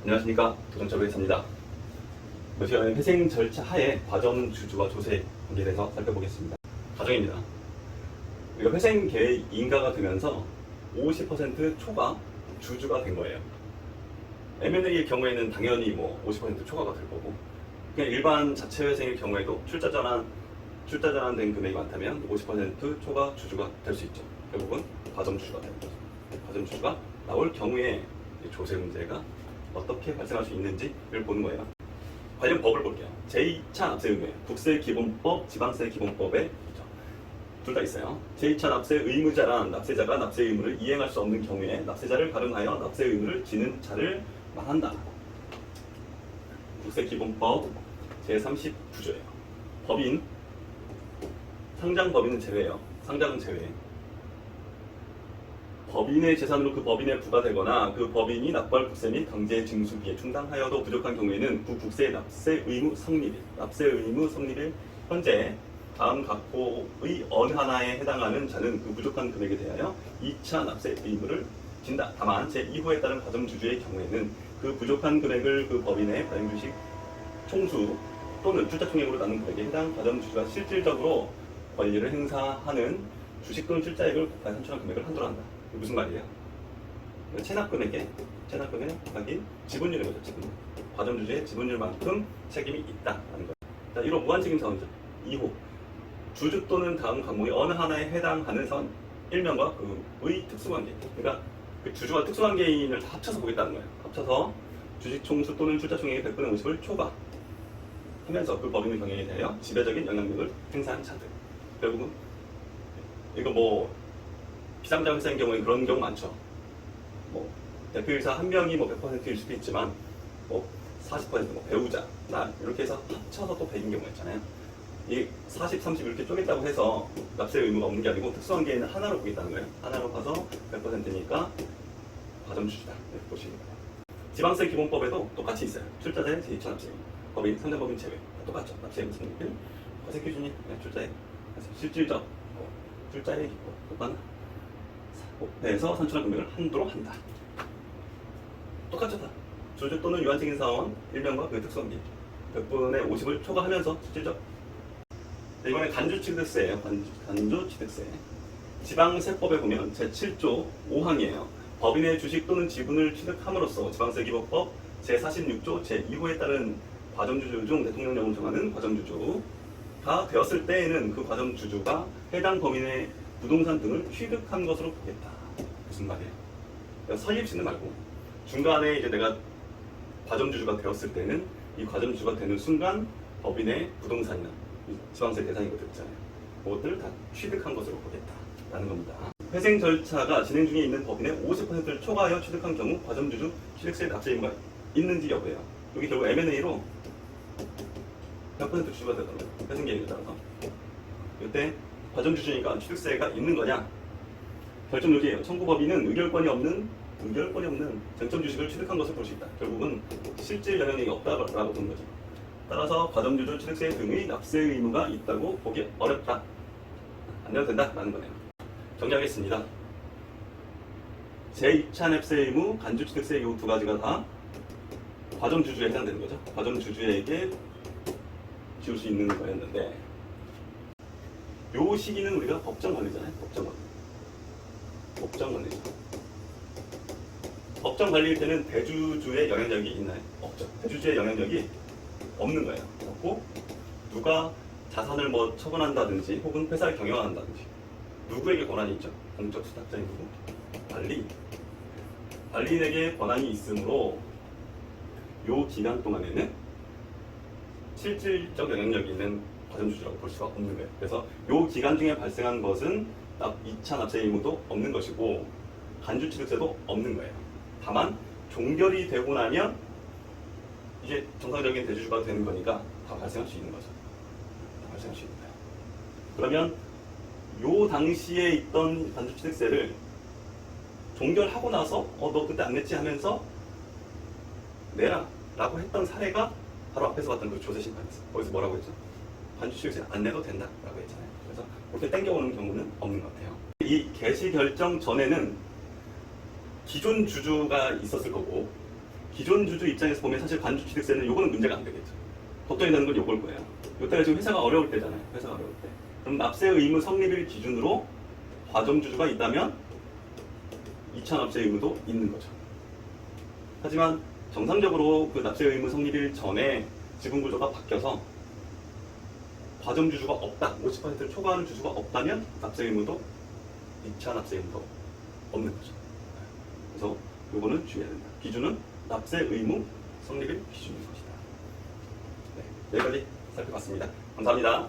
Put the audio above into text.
안녕하십니까, 도전철의사입니다. 이번 시간에 회생 절차 하에 과점 주주와 조세 관계에 대해서 살펴보겠습니다. 가정입니다. 우리가 회생 계획 인가가 되면서 50% 초과 주주가 된 거예요. M&A의 경우에는 당연히 50% 초과가 될 거고, 그냥 일반 자체 회생의 경우에도 출자 전환된 금액이 많다면 50% 초과 주주가 될 수 있죠. 결국은 과점 주주가 되는 거죠. 과점 주주가 나올 경우에 조세 문제가 어떻게 발생할 수 있는지를 보는 거예요. 관련 법을 볼게요. 제2차 납세 의무, 국세기본법, 지방세기본법에 둘 다 있어요. 제2차 납세 의무자란 납세자가 납세 의무를 이행할 수 없는 경우에 납세자를 가름하여 납세 의무를 지는 자를 말한다. 국세기본법 제39조예요. 법인, 상장법인은 제외예요. 상장은 제외. 법인의 재산으로 그 법인에 부과되거나 그 법인이 납부할 국세 및 강제 징수비에 충당하여도 부족한 경우에는 그 국세 납세 의무 성립일 현재 다음 각호의 어느 하나에 해당하는 자는 그 부족한 금액에 대하여 2차 납세 의무를 진다. 다만 제2호에 따른 과점 주주의 경우에는 그 부족한 금액을 그 법인의 발행주식 총수 또는 출자 총액으로 나눈 금액에 해당 과점 주주가 실질적으로 권리를 행사하는 주식 또는 출자액을 곱하여 산출한 금액을 한도로 한다. 무슨 말이에요? 체납금액에 곱하기 지분율인 거죠. 지분율. 과점주주의 지분율만큼 책임이 있다라는 거예요. 자, 1호 무한책임 사원이죠. 2호 주주 또는 다음 항목의 어느 하나에 해당하는 사원 1명과 그의 특수관계. 그러니까 그 주주와 특수관계인을 다 합쳐서 보겠다는 거예요. 합쳐서 주식 총수 또는 출자 총액의 100분의 50을 초과하면서 그 법인의 경영에 대하여 지배적인 영향력을 행사한 자들. 결국은 이거 비상장 회사인 경우에 그런 경우 많죠. 대표이사 한 명이 100%일 수도 있지만 40% 배우자, 나 이렇게 해서 합쳐서 또 100인 경우가 있잖아요. 이 40, 30 이렇게 쪼갰다고 해서 납세 의무가 없는 게 아니고 특수관계에는 하나로 보겠다는 거예요. 하나로 봐서 100%니까 과점주주다 이렇게 보시는 거예요. 지방세 기본법에도 똑같이 있어요. 출자자의 제2차 납세 의무, 법인, 상장법인 제외 똑같죠. 납세 의무 성립일, 과세 기준이 출자액, 실질적 출자액이 똑같나? 에서 산출한 금액을 한도로 한다. 똑같죠 다. 주주 또는 유한책임 사원 1명과 그의 특수관계 100분의 50을 초과하면서 실질적. 이번에 간주취득세예요. 간주취득세. 지방세법에 보면 제7조 5항이에요. 법인의 주식 또는 지분을 취득함으로써 지방세기본법 제46조 제2호에 따른 과점주주 중 대통령령을 정하는 과점주주가 되었을 때에는 그 과점주주가 해당 범인의 부동산 등을 취득한 것으로 보겠다. 무슨 말이에요? 설립시는 말고 중간에 이제 내가 과점주주가 되었을 때는 이 과점주주가 되는 순간 법인의 부동산이나 지방세 대상인 것들 있잖아요. 그것들을 다 취득한 것으로 보겠다라는 겁니다. 회생 절차가 진행 중에 있는 법인의 50%를 초과하여 취득한 경우 과점주주 취득세 납세 의무가 있는지 여부예요. 여기 결국 M&A로 몇 % 주주가 되더라고요. 회생 계획에 따라서. 이때 과점주주니까 취득세가 있는 거냐? 결정 요지예요. 청구법인은 의결권이 없는 쟁점 주식을 취득한 것을 볼 수 있다. 결국은 실질 영향력이 없다라고 보는 거죠. 따라서 과점주주 취득세 등의 납세 의무가 있다고 보기 어렵다. 안 내도 된다라는 거네요. 정리하겠습니다. 제2차 납세 의무, 간주 취득세 이 두 가지가 다 과점주주에 해당되는 거죠. 과점주주에게 지울 수 있는 거였는데 요 시기는 우리가 법정 관리잖아요. 법정 관리죠. 법정 관리일 때는 대주주의 영향력이 있나요? 없죠. 대주주의 영향력이 없는 거예요. 없고 누가 자산을 처분한다든지 혹은 회사를 경영한다든지 누구에게 권한이 있죠? 공적 수탁자인 누구? 관리인에게 권한이 있으므로 요 기간 동안에는 실질적 영향력이 있는 과점주주라고 볼 수가 없는 거예요. 그래서 이 기간 중에 발생한 것은 2차 납세 의무도 없는 것이고 간주취득세도 없는 거예요. 다만 종결이 되고 나면 이제 정상적인 대주주가 되는 거니까 다 발생할 수 있는 거죠. 다 발생할 수 있는 거예요. 그러면 요 당시에 있던 간주취득세를 종결하고 나서 너 그때 안 냈지 하면서 내라 라고 했던 사례가 바로 앞에서 봤던 그 조세심판이었어요. 거기서 뭐라고 했죠? 간주취득세 안 내도 된다라고 했잖아요. 그래서 그렇게 땡겨오는 경우는 없는 것 같아요. 이 개시 결정 전에는 기존 주주가 있었을 거고 기존 주주 입장에서 보면 사실 관주취득세는 요거는 문제가 안 되겠죠. 걱정이 되는 건 요걸 거예요. 요때가 지금 회사가 어려울 때잖아요. 회사가 어려울 때. 그럼 납세 의무 성립일 기준으로 과점주주가 있다면 2차 납세 의무도 있는 거죠. 하지만 정상적으로 그 납세 의무 성립일 전에 지분 구조가 바뀌어서 과점주주가 없다, 50%를 초과하는 주주가 없다면 납세 의무도 2차 납세 의무도 없는 거죠. 그래서 요거는 주의해야 된다. 기준은 납세 의무 성립일 기준인 것이다. 네, 여기까지 살펴봤습니다. 감사합니다.